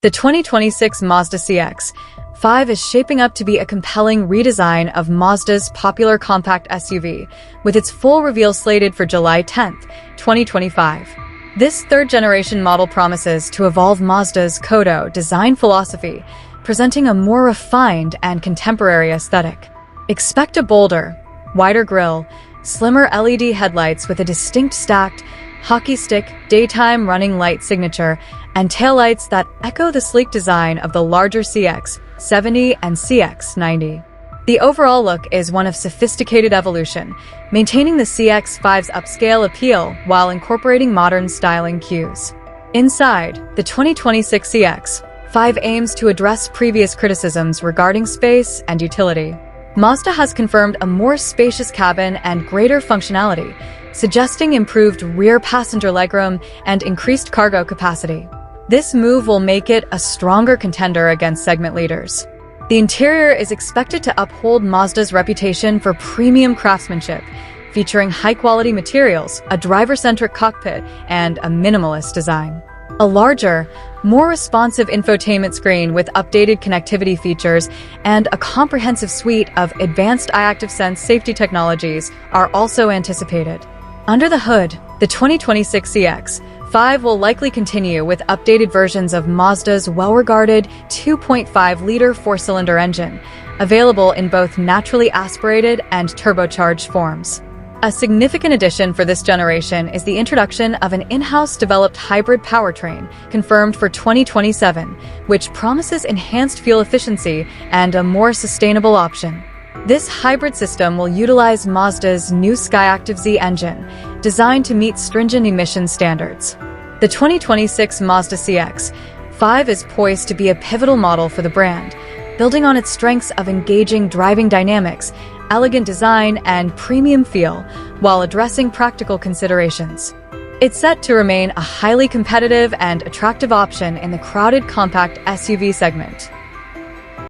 The 2026 Mazda CX-5 is shaping up to be a compelling redesign of Mazda's popular compact SUV, with its full reveal slated for July 10, 2025. This third-generation model promises to evolve Mazda's howto design philosophy, presenting a more refined and contemporary aesthetic. Expect a bolder, wider grille, slimmer LED headlights with a distinct stacked, hockey stick, daytime running light signature, and taillights that echo the sleek design of the larger CX-70 and CX-90. The overall look is one of sophisticated evolution, maintaining the CX-5's upscale appeal while incorporating modern styling cues. Inside, the 2026 CX-5 aims to address previous criticisms regarding space and utility. Mazda has confirmed a more spacious cabin and greater functionality, suggesting improved rear passenger legroom and increased cargo capacity. This move will make it a stronger contender against segment leaders. The interior is expected to uphold Mazda's reputation for premium craftsmanship, featuring high-quality materials, a driver-centric cockpit, and a minimalist design. A larger, more responsive infotainment screen with updated connectivity features and a comprehensive suite of advanced iActiveSense safety technologies are also anticipated. Under the hood, the 2026 CX-5 will likely continue with updated versions of Mazda's well-regarded 2.5-liter four-cylinder engine, available in both naturally aspirated and turbocharged forms. A significant addition for this generation is the introduction of an in-house developed hybrid powertrain, confirmed for 2027, which promises enhanced fuel efficiency and a more sustainable option. This hybrid system will utilize Mazda's new Skyactiv Z engine, designed to meet stringent emission standards. The 2026 Mazda CX-5 is poised to be a pivotal model for the brand, building on its strengths of engaging driving dynamics, elegant design, and premium feel, while addressing practical considerations. It's set to remain a highly competitive and attractive option in the crowded compact SUV segment.